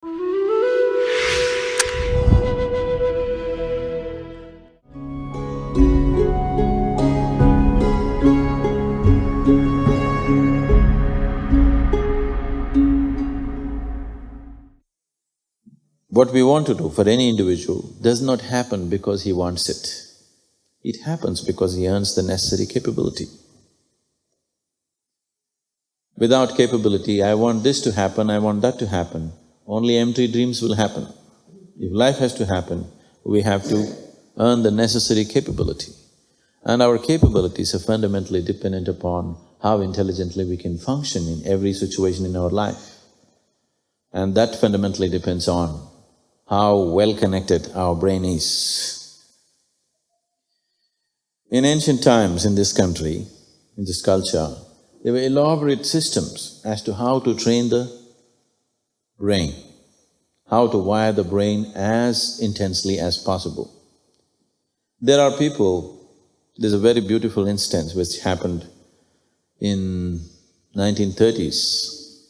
What we want to do for any individual does not happen because he wants it. It happens because he earns the necessary capability. Without capability, I want this to happen, I want that to happen, only empty dreams will happen. If life has to happen, we have to earn the necessary capability. And our capabilities are fundamentally dependent upon how intelligently we can function in every situation in our life. And that fundamentally depends on how well connected our brain is. In ancient times in this country, in this culture, there were elaborate systems as to how to train the brain, how to wire the brain as intensely as possible. There are people, there's a very beautiful instance which happened in 1930s.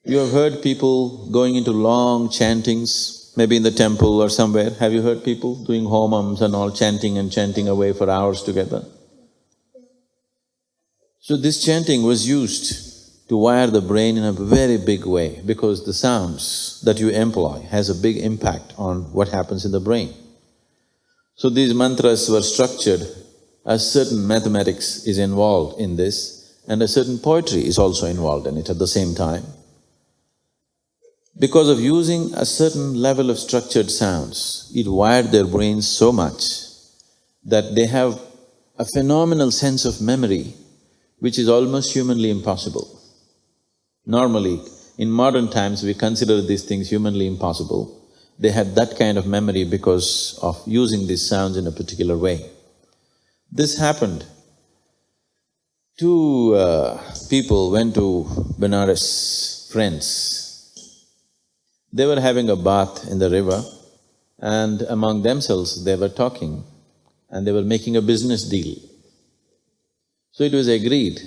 You have heard people going into long chantings, maybe in the temple or somewhere. Have you heard people doing homams and all, chanting and chanting away for hours together? So this chanting was used to wire the brain in a very big way because the sounds that you employ has a big impact on what happens in the brain. So these mantras were structured, a certain mathematics is involved in this and a certain poetry is also involved in it at the same time. Because of using a certain level of structured sounds, it wired their brains so much that they have a phenomenal sense of memory which is almost humanly impossible. Normally, in modern times, we consider these things humanly impossible. They had that kind of memory because of using these sounds in a particular way. This happened. Two people went to Benares, friends. They were having a bath in the river and among themselves they were talking and they were making a business deal. So it was agreed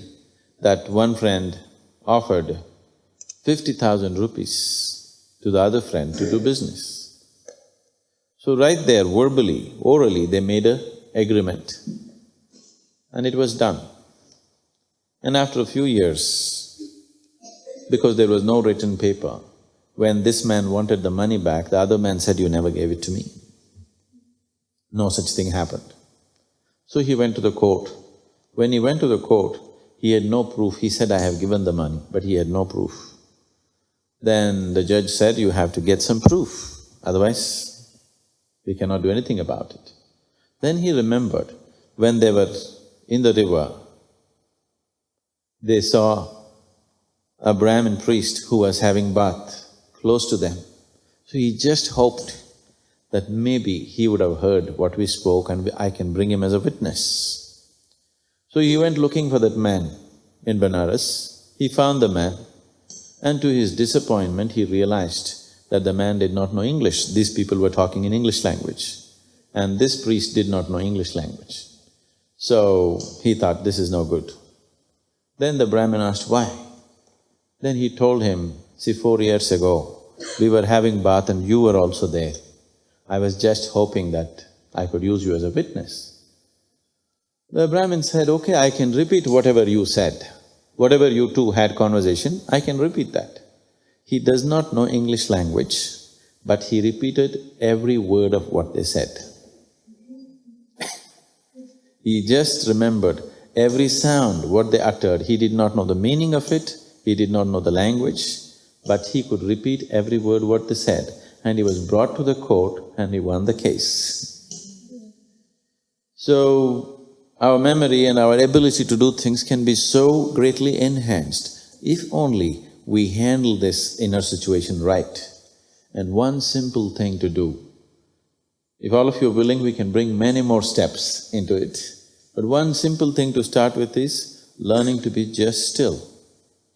that one friend offered 50,000 rupees to the other friend to do business. So right there, verbally, orally, they made an agreement and it was done. And after a few years, because there was no written paper, when this man wanted the money back, the other man said, "You never gave it to me." No such thing happened. So he went to the court. When he went to the court, he had no proof. He said, "I have given the money," but he had no proof. Then the judge said, "You have to get some proof, otherwise we cannot do anything about it." Then he remembered, when they were in the river, they saw a Brahmin priest who was having bath close to them. So he just hoped that maybe he would have heard what we spoke and I can bring him as a witness. So he went looking for that man in Benares. He found the man and to his disappointment he realized that the man did not know English. These people were talking in English language and this priest did not know English language. So he thought, this is no good. Then the Brahmin asked, why? Then he told him, see, 4 years ago, we were having bath and you were also there. I was just hoping that I could use you as a witness. The Brahmin said, okay, I can repeat whatever you said. Whatever you two had conversation, I can repeat that. He does not know English language, but he repeated every word of what they said. He just remembered every sound, what they uttered. He did not know the meaning of it, he did not know the language, but he could repeat every word what they said, and he was brought to the court and he won the case. So, our memory and our ability to do things can be so greatly enhanced if only we handle this inner situation right. And one simple thing to do, if all of you are willing, we can bring many more steps into it. But one simple thing to start with is learning to be just still.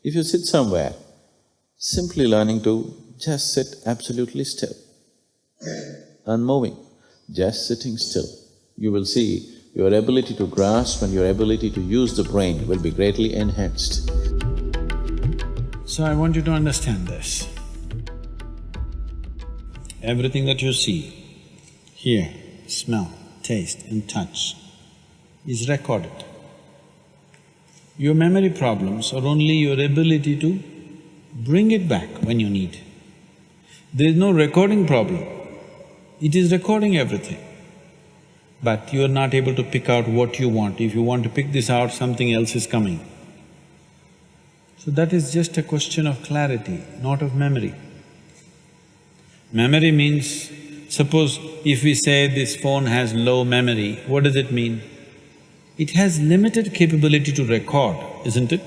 If you sit somewhere, simply learning to just sit absolutely still, unmoving, just sitting still. You will see your ability to grasp and your ability to use the brain will be greatly enhanced. So I want you to understand this. Everything that you see, hear, smell, taste and touch is recorded. Your memory problems are only your ability to bring it back when you need. There is no recording problem, it is recording everything. But you are not able to pick out what you want. If you want to pick this out, something else is coming. So that is just a question of clarity, not of memory. Memory means, suppose if we say this phone has low memory, what does it mean? It has limited capability to record, isn't it?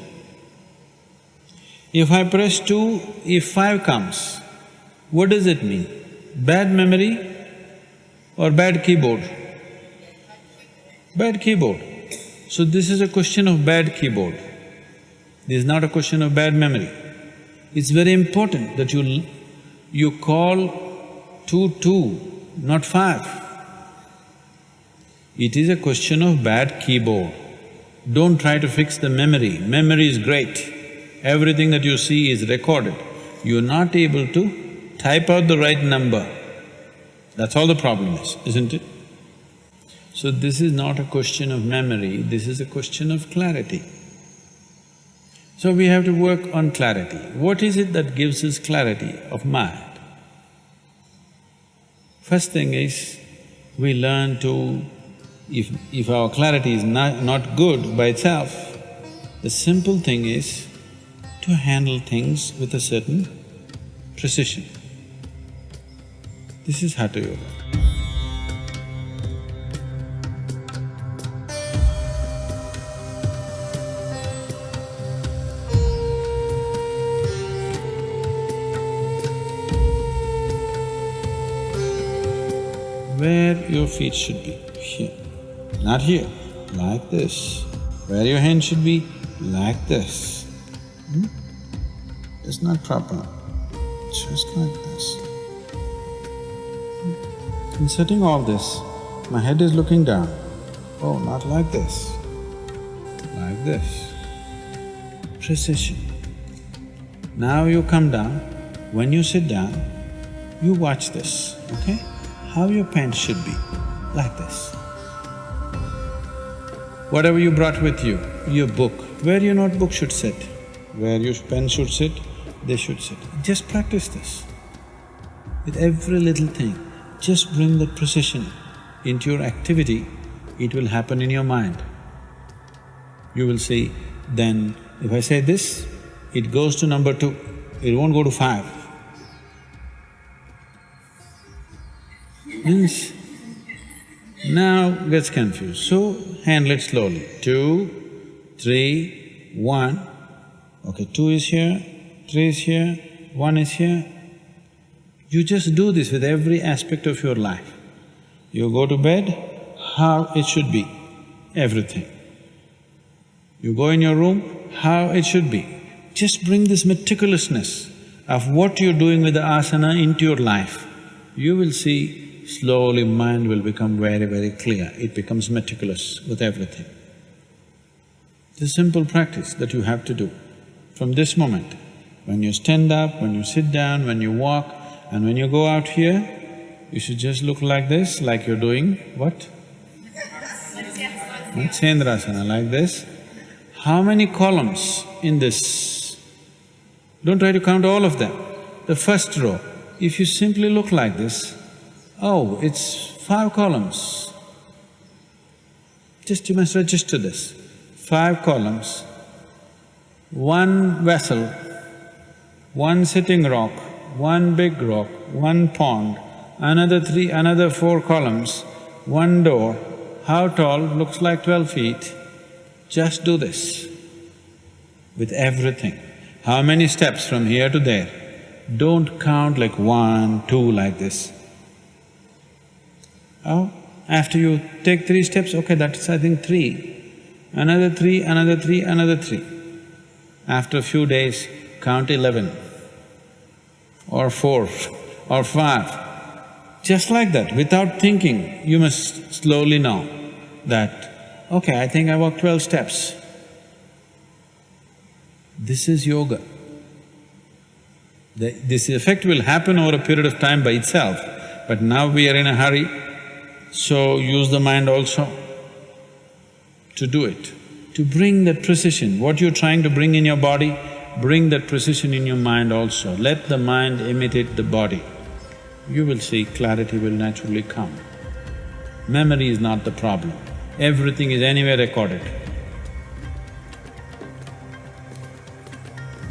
If I press 2, if 5 comes, what does it mean? Bad memory or bad keyboard? Bad keyboard. So this is a question of bad keyboard. This is not a question of bad memory. It's very important that you call 2, not 5. It is a question of bad keyboard. Don't try to fix the memory. Memory is great. Everything that you see is recorded. You're not able to type out the right number. That's all the problem is, isn't it? So this is not a question of memory, this is a question of clarity. So we have to work on clarity. What is it that gives us clarity of mind? First thing is, we learn to… If our clarity is not good by itself, the simple thing is to handle things with a certain precision. This is Hatha Yoga. Where your feet should be, here, not here, like this. Where your hand should be, like this. It's not proper, just like this. In setting all this, my head is looking down. Oh, not like this, like this. Precision. Now you come down, when you sit down, you watch this, okay? How your pen should be, like this. Whatever you brought with you, your book, where your notebook should sit, where your pen should sit, they should sit. Just practice this. With every little thing, just bring that precision into your activity, it will happen in your mind. You will see, then if I say this, it goes to number 2, it won't go to 5. Means, now gets confused, so handle it slowly. 2, 3, 1. Okay, 2 is here, 3 is here, 1 is here. You just do this with every aspect of your life. You go to bed, how it should be, everything. You go in your room, how it should be. Just bring this meticulousness of what you're doing with the asana into your life. You will see slowly mind will become very, very clear, it becomes meticulous with everything. It's a simple practice that you have to do. From this moment, when you stand up, when you sit down, when you walk, and when you go out here, you should just look like this, like you're doing what? Matsyendrasana, like this. How many columns in this? Don't try to count all of them. The first row, if you simply look like this, oh, it's 5 columns. Just you must register this. 5 columns, 1 vessel, 1 sitting rock, 1 big rock, 1 pond, another 4 columns, 1 door. How tall? Looks like 12 feet. Just do this with everything. How many steps from here to there? Don't count like 1, 2 like this. Oh, after you take 3 steps, okay, that's I think 3. Another 3, another 3, another 3. After a few days, count 11 or 4 or 5. Just like that, without thinking, you must slowly know that, okay, I think I walked 12 steps. This is yoga. This effect will happen over a period of time by itself, but now we are in a hurry, so use the mind also to do it, to bring that precision. What you're trying to bring in your body, bring that precision in your mind also. Let the mind imitate the body. You will see clarity will naturally come. Memory is not the problem. Everything is anyway recorded.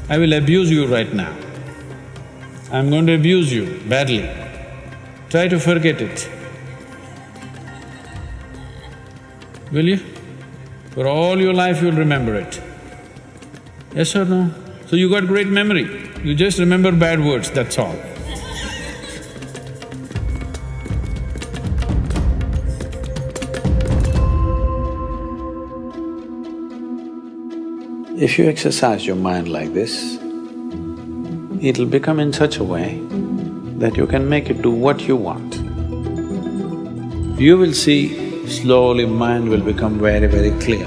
I will abuse you right now. I'm going to abuse you badly. Try to forget it. Will you? For all your life you'll remember it. Yes or no? So you got great memory. You just remember bad words, that's all. If you exercise your mind like this, it'll become in such a way that you can make it do what you want. You will see slowly mind will become very, very clear.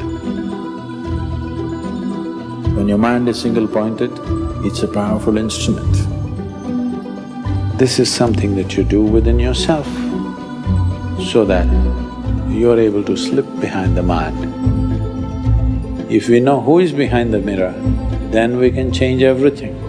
When your mind is single-pointed, it's a powerful instrument. This is something that you do within yourself so that you're able to slip behind the mind. If we know who is behind the mirror, then we can change everything.